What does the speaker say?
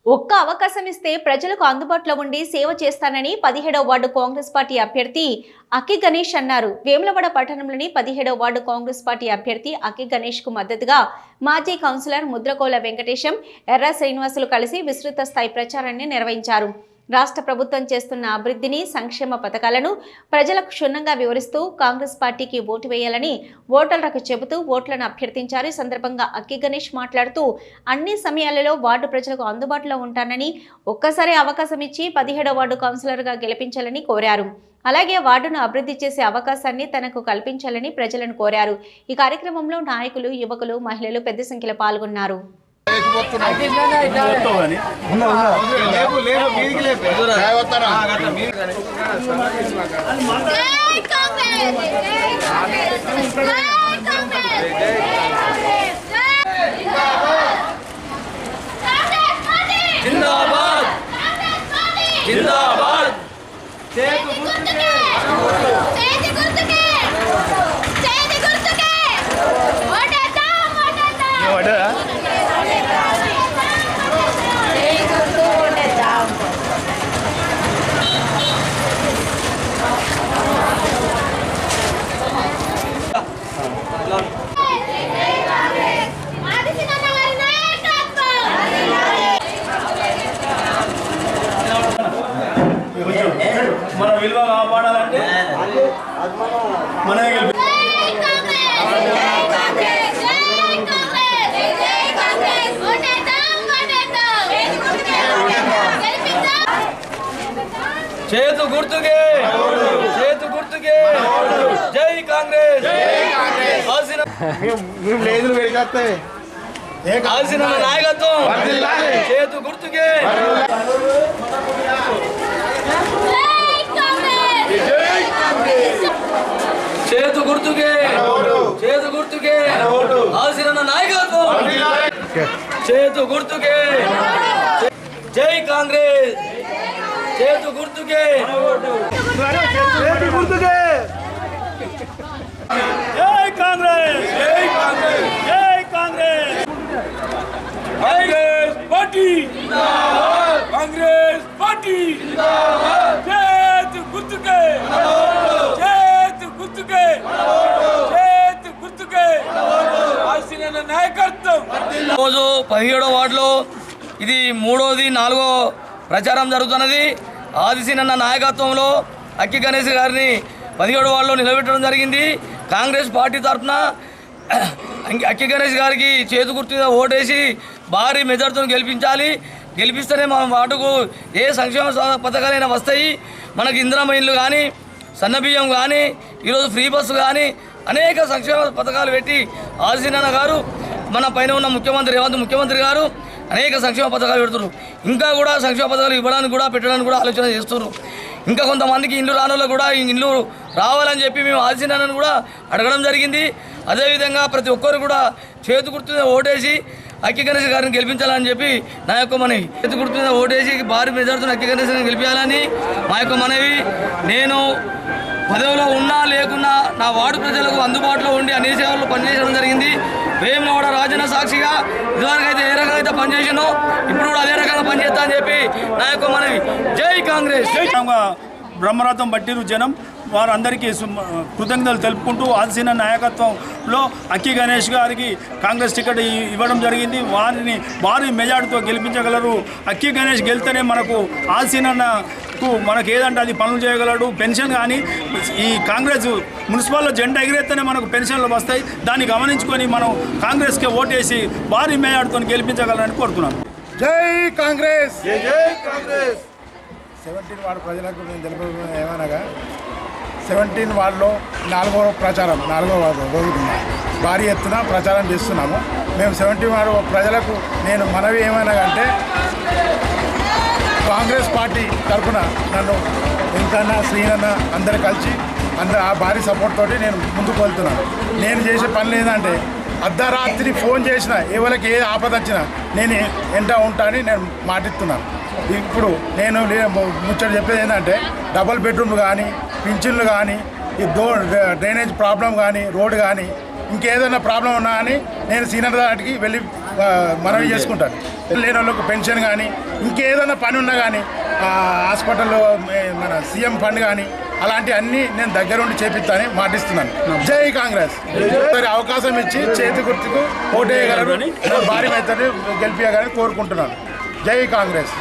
ఒక్క అవకాశం ఇస్తే ప్రజలకు అందుబాటులో ఉండి సేవ చేస్తానని 17వ వార్డు కాంగ్రెస్ పార్టీ అభ్యర్థి అక్కి గణేష్ అన్నారు. వేములవాడ పట్టణంలోని 17వ వార్డు కాంగ్రెస్ పార్టీ అభ్యర్థి అక్కి గణేష్ కు మద్దతుగా మాజీ కౌన్సిలర్ ముద్రకోల వెంకటేశం, ఎర్ర శ్రీనివాసులు కలిసి విస్తృత స్థాయి ప్రచారాన్ని నిర్వహించారు. రాష్ట్ర ప్రభుత్వం చేస్తున్న అభివృద్ధిని, సంక్షేమ పథకాలను ప్రజలకు క్షుణ్ణంగా వివరిస్తూ కాంగ్రెస్ పార్టీకి ఓటు వేయాలని ఓటర్లకు చెబుతూ ఓట్లను అభ్యర్థించారు. ఈ సందర్భంగా అక్కి గణేష్ మాట్లాడుతూ అన్ని సమయాలలో వార్డు ప్రజలకు అందుబాటులో ఉంటానని, ఒక్కసారి అవకాశం ఇచ్చి 17వ వార్డు కౌన్సిలర్గా గెలిపించాలని కోరారు. అలాగే వార్డును అభివృద్ధి చేసే అవకాశాన్ని తనకు కల్పించాలని ప్రజలను కోరారు. ఈ కార్యక్రమంలో నాయకులు, యువకులు, మహిళలు పెద్ద సంఖ్యలో పాల్గొన్నారు. जिंदाबाद जिंदाबाद మన విలువ కాపాడాలంటే మనమే చేతు గుర్తుకే జై కాంగ్రెస్ కాల్సిన నాయకత్వం చేతు గుర్తుకే చేతు గుర్తుకే ఆల్సిన నాయకత్వం చేతు గుర్తుకే జై కాంగ్రెస్ చేతు గుర్తుకే జై కాంగ్రెస్ కాంగ్రెస్ పార్టీ చేతు గుర్తుకే రోజు 17వ వార్డులో ఇది 3వ 4వ ప్రచారం జరుగుతున్నది. ఆదిశీనన్న నాయకత్వంలో అక్కి గణేష్ గారిని 17వ వార్డులో నిలబెట్టడం జరిగింది. కాంగ్రెస్ పార్టీ తరఫున అక్కి గణేష్ గారికి చేతు గుర్తుగా ఓటేసి భారీ మెజార్టీతో గెలిపిస్తేనే మన వార్డుకు ఏ సంక్షేమ పథకాలైనా వస్తాయి. మనకి ఇందిరమ్మ ఇల్లు కానీ, సన్నబియ్యం కానీ, ఈరోజు ఫ్రీ బస్సు కానీ అనేక సంక్షేమ పథకాలు పెట్టి ఆదిశీనన్న గారు మన పైన ఉన్న రేవంత్ ముఖ్యమంత్రి గారు అనేక సంక్షేమ పథకాలు పెడుతున్నారు. ఇంకా కూడా సంక్షేమ పథకాలు ఇవ్వడానికి కూడా పెట్టడానికి కూడా ఆలోచన చేస్తున్నారు. ఇంకా కొంతమందికి ఇల్లు రానుల్లో కూడా ఈ ఇల్లు రావాలని చెప్పి మేము ఆదిశీనన్నను కూడా అడగడం జరిగింది. అదేవిధంగా ప్రతి ఒక్కరు కూడా చేతు గుర్తు ఓటేసి అక్కి గణేష్ గారిని గెలిపించాలని చెప్పి నా యొక్క మనవి. చేతు గుర్తు ఓటేసి భారీ మెజార్టీతో అక్కి గణేష్ గారిని గెలిపించాలని మా యొక్క మనవి. నేను పదవిలో ఉన్నా లేకున్నా నా వార్డు ప్రజలకు అందుబాటులో ఉండి అన్ని సేవలు పనిచేయడం జరిగింది. వేములవాడ రాజన్న సాక్షిగా ఇదివరకు అయితే ఏ రకంగా అయితే పనిచేసినో ఇప్పుడు కూడా అదే రకంగా పనిచేస్తా అని చెప్పి నా యొక్క మనవి. జై కాంగ్రెస్. బ్రహ్మరథం పట్టిరు జనం, వారందరికీ కృతజ్ఞతలు తెలుపుకుంటూ ఆదిశీనన్న నాయకత్వంలో అక్కి గణేష్ గారికి కాంగ్రెస్ టికెట్ ఇవ్వడం జరిగింది. వారిని భారీ మెజార్టీతో గెలిపించగలరు. అక్కి గణేష్ గెలిస్తేనే మనకు ఆదిశీనన్నకు మనకు ఏదంటే అది పనులు చేయగలడు. పెన్షన్ కానీ ఈ కాంగ్రెస్ మున్సిపల్లో జెండా ఎగిరేస్తేనే మనకు పెన్షన్లు వస్తాయి. దాన్ని గమనించుకొని మనం కాంగ్రెస్కి ఓటేసి భారీ మెజార్టీతో గెలిపించగలరని కోరుతున్నాను. జై కాంగ్రెస్. 17 వార్డు ప్రజలకు నేను తెలుపుతున్న ఏమనగా 17 వార్డులో 4వ ప్రచారం 4వ రోజున భారీ ఎత్తున ప్రచారం చేస్తున్నాము. మేము 17 వార్డు ప్రజలకు నేను మనవి ఏమనగంటే కాంగ్రెస్ పార్టీ తరఫున నన్ను వెంకన్న, శ్రీనన్న అందరు కలిసి ఆ భారీ సపోర్ట్ తోటి నేను ముందుకు వెళ్తున్నాను. నేను చేసే పని లేదంటే అర్ధరాత్రి ఫోన్ చేసిన ఎవరికి ఏ ఆపద వచ్చినా నేను ఎంట ఉంటా అని నేను మాటిస్తున్నాను. ఇప్పుడు నేను ముచ్చట చెప్పేది ఏంటంటే డబుల్ బెడ్రూమ్లు కానీ, పింఛన్లు కానీ, ఈ డ్రైనేజ్ ప్రాబ్లం కానీ, రోడ్డు కానీ, ఇంకేదైనా ప్రాబ్లం ఉన్నా అని నేను సీనియర్ దాటికి వెళ్ళి మనవి చేసుకుంటాను. లేని వాళ్ళకు పెన్షన్ కానీ ఇంకేదైనా పని ఉన్నా కానీ హాస్పిటల్లో మన సీఎం ఫండ్ కానీ అలాంటి అన్నీ నేను దగ్గరుండి చేపిస్తానని మాటిస్తున్నాను. జై కాంగ్రెస్. అవకాశం ఇచ్చి చేతి గుర్తుకు ఓటేయగలరు, భారీ మెత్తని గెలిపించగలని కోరుకుంటున్నాను. జై కాంగ్రెస్.